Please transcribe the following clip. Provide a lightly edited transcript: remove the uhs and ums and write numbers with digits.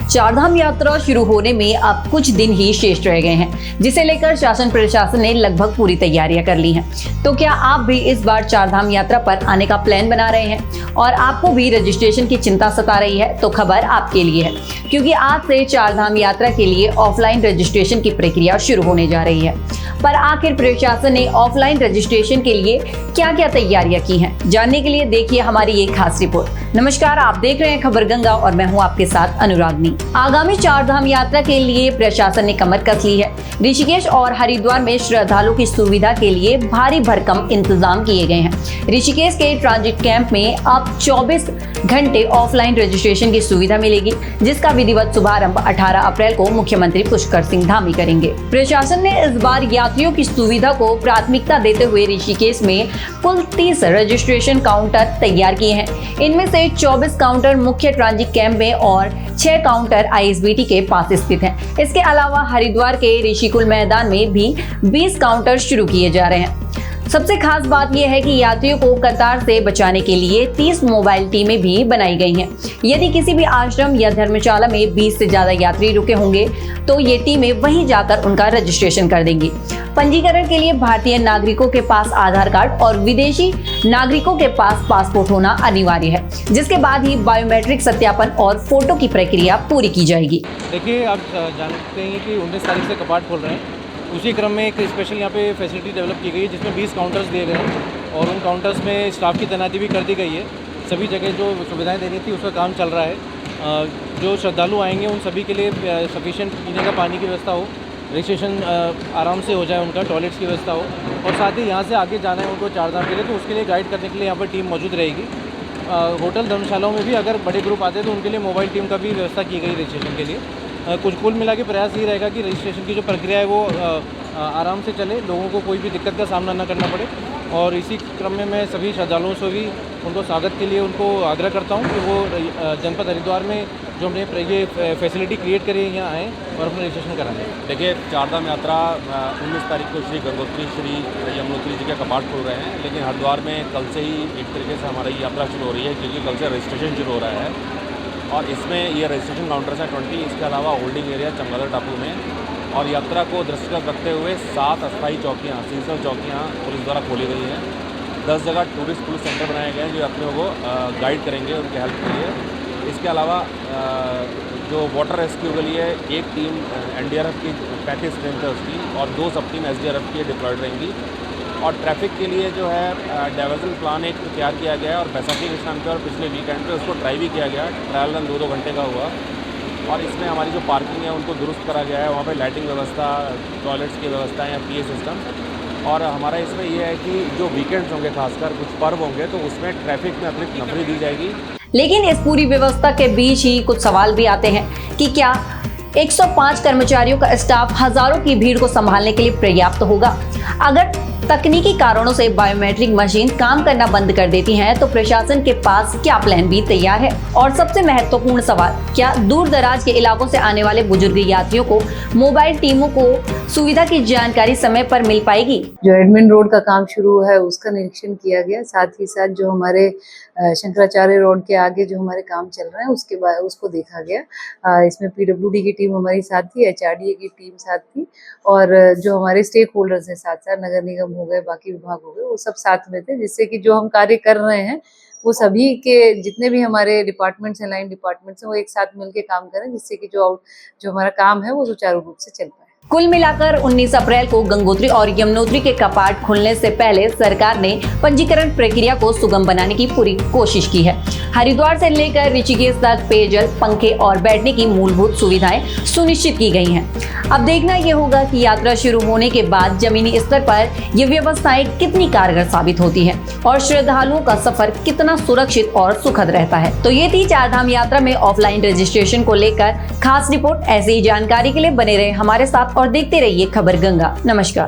चारधाम यात्रा शुरू होने में अब कुछ दिन ही शेष रह गए हैं, जिसे लेकर शासन प्रशासन ने लगभग पूरी तैयारियां कर ली हैं। तो क्या आप भी इस बार चारधाम यात्रा पर आने का प्लान बना रहे हैं और आपको भी रजिस्ट्रेशन की चिंता सता रही है, तो खबर आपके लिए है, क्योंकि आज से चारधाम यात्रा के लिए ऑफलाइन रजिस्ट्रेशन की प्रक्रिया शुरू होने जा रही है। पर आखिर प्रशासन ने ऑफलाइन रजिस्ट्रेशन के लिए क्या क्या तैयारियां की हैं, जानने के लिए देखिए हमारी ये खास रिपोर्ट। नमस्कार, आप देख रहे हैं खबर गंगा और मैं हूं आपके साथ अनुरागनी। आगामी चारधाम यात्रा के लिए प्रशासन ने कमर कस ली है। ऋषिकेश और हरिद्वार में श्रद्धालुओं की सुविधा के लिए भारी भरकम इंतजाम किए गए हैं। ऋषिकेश के ट्रांजिट कैंप में अब 24 घंटे ऑफलाइन रजिस्ट्रेशन की सुविधा मिलेगी, जिसका विधिवत शुभारंभ 18 अप्रैल को मुख्यमंत्री पुष्कर सिंह धामी करेंगे। प्रशासन ने इस बार यात्रियों की सुविधा को प्राथमिकता देते हुए ऋषिकेश में कुल 30 रजिस्ट्रेशन काउंटर तैयार किए हैं। इनमें से 24 काउंटर मुख्य ट्रांजिट कैंप में और 6 काउंटर आईएसबीटी के पास स्थित हैं। इसके अलावा हरिद्वार के ऋषिकुल मैदान में भी 20 काउंटर शुरू किए जा रहे हैं। सबसे खास बात यह है कि यात्रियों को कतार से बचाने के लिए 30 मोबाइल टीमें भी बनाई गई हैं। यदि किसी भी आश्रम या धर्मशाला में 20 से ज्यादा यात्री रुके होंगे तो ये टीमें वहीं जाकर उनका रजिस्ट्रेशन कर देंगी। पंजीकरण के लिए भारतीय नागरिकों के पास आधार कार्ड और विदेशी नागरिकों के पास पासपोर्ट होना अनिवार्य है, जिसके बाद ही बायोमेट्रिक सत्यापन और फोटो की प्रक्रिया पूरी की जाएगी। देखिए, आप जानते हैं कि 19 तारीख से कपाट खोल रहे हैं। उसी क्रम में एक स्पेशल यहाँ पे फैसिलिटी डेवलप की गई है, जिसमें 20 काउंटर्स दिए गए हैं और उन काउंटर्स में स्टाफ की तैनाती भी कर दी गई है। सभी जगह जो सुविधाएं देनी थी उसका काम चल रहा है। जो श्रद्धालु आएंगे उन सभी के लिए सफिशिएंट पीने का पानी की व्यवस्था हो, रजिस्ट्रेशन आराम से हो जाए, उनका टॉयलेट्स की व्यवस्था हो, और साथ ही यहाँ से आगे जाना है उनको चारधाम के लिए तो उसके लिए गाइड करने के लिए यहाँ पर टीम मौजूद रहेगी। होटल धर्मशालाओं में भी अगर बड़े ग्रुप आते हैं तो उनके लिए मोबाइल टीम का भी व्यवस्था की गई रजिस्ट्रेशन के लिए। कुल मिला के प्रयास ये रहेगा कि रजिस्ट्रेशन की जो प्रक्रिया है वो आराम से चले, लोगों को कोई भी दिक्कत का सामना न करना पड़े। और इसी क्रम में मैं सभी श्रद्धालुओं से भी उनको स्वागत के लिए उनको आग्रह करता हूँ कि वो जनपद हरिद्वार में जो हमने ये फैसिलिटी क्रिएट करी है यहाँ आएँ और अपना रजिस्ट्रेशन कराएँ। देखिए, चारधाम यात्रा 19 तारीख को श्री गंगोत्री श्री यमुनोत्री जी के कपाट खुल रहे हैं, लेकिन हरिद्वार में कल से ही एक तरीके से हमारी यात्रा शुरू हो रही है, क्योंकि कल से रजिस्ट्रेशन शुरू हो रहा है। और इसमें ये रजिस्ट्रेशन काउंटर्स हैं 20, इसके अलावा होल्डिंग एरिया चमगादड़ टापू में। और यात्रा को दृष्टिगत रखते हुए 7 अस्थायी चौकियाँ, सीजनल चौकियाँ पुलिस द्वारा खोली गई हैं। 10 जगह टूरिस्ट पुलिस सेंटर बनाए गए हैं जो यात्रियों को गाइड करेंगे उनके हेल्प के लिए। इसके अलावा जो वाटर रेस्क्यू के लिए एक टीम एनडीआरएफ की 35 स्ट्रेंथ है उसकी, और 2 सब टीम एसडीआरएफ की डिप्लॉयड रहेंगी। और ट्रैफिक के लिए जो है डाइवर्जन प्लान एक तैयार किया गया है और बैसाखी के शाम पे और पिछले वीकेंड पे उसको ट्राई भी किया गया। ट्रायल रन 2-2 घंटे का हुआ और इसमें हमारी जो पार्किंग है उनको दुरुस्त करा गया है। वहाँ पे लाइटिंग व्यवस्था, टॉयलेट्स की व्यवस्था या पीए सिस्टम। और हमारा इसमें ये है कि जो वीकेंड्स होंगे, खासकर कुछ पर्व होंगे, तो उसमें ट्रैफिक में अतिरिक्त नफरी दी जाएगी। लेकिन इस पूरी व्यवस्था के बीच ही कुछ सवाल भी आते हैं कि क्या 105 कर्मचारियों का स्टाफ हजारों की भीड़ को संभालने के लिए पर्याप्त होगा? अगर तकनीकी कारणों से बायोमेट्रिक मशीन काम करना बंद कर देती हैं, तो प्रशासन के पास क्या प्लान बी तैयार है? और सबसे महत्वपूर्ण सवाल, क्या दूर दराज के इलाकों से आने वाले बुजुर्ग यात्रियों को मोबाइल टीमों को सुविधा की जानकारी समय पर मिल पाएगी? जो एडमिन रोड का काम शुरू है उसका निरीक्षण किया गया, साथ ही साथ जो हमारे शंकराचार्य रोड के आगे जो हमारे काम चल रहे हैं उसके बाद उसको देखा गया। इसमें पीडब्ल्यूडी की टीम हमारी साथ थी, एचआरडीए की टीम साथ थी, और जो हमारे स्टेक होल्डर्स हैं साथ साथ नगर निगम हो गए, बाकी विभाग हो गए, वो सब साथ में थे, जिससे कि जो हम कार्य कर रहे हैं वो सभी के जितने भी हमारे डिपार्टमेंट्स हैं, लाइन डिपार्टमेंट्स हैं, वो एक साथ मिलकर काम करें, जिससे कि जो हमारा काम है वो सुचारू रूप से चल पाए। कुल मिलाकर 19 अप्रैल को गंगोत्री और यमुनोत्री के कपाट खुलने से पहले सरकार ने पंजीकरण प्रक्रिया को सुगम बनाने की पूरी कोशिश की है। हरिद्वार से लेकर ऋषिकेश तक पेयजल, पंखे और बैठने की मूलभूत सुविधाएं सुनिश्चित की गई हैं। अब देखना ये होगा कि यात्रा शुरू होने के बाद जमीनी स्तर पर ये व्यवस्थाएं कितनी कारगर साबित होती है और श्रद्धालुओं का सफर कितना सुरक्षित और सुखद रहता है। तो ये थी चारधाम यात्रा में ऑफलाइन रजिस्ट्रेशन को लेकर खास रिपोर्ट। ऐसी ही जानकारी के लिए बने रहे हमारे साथ और देखते रहिए खबर गंगा। नमस्कार।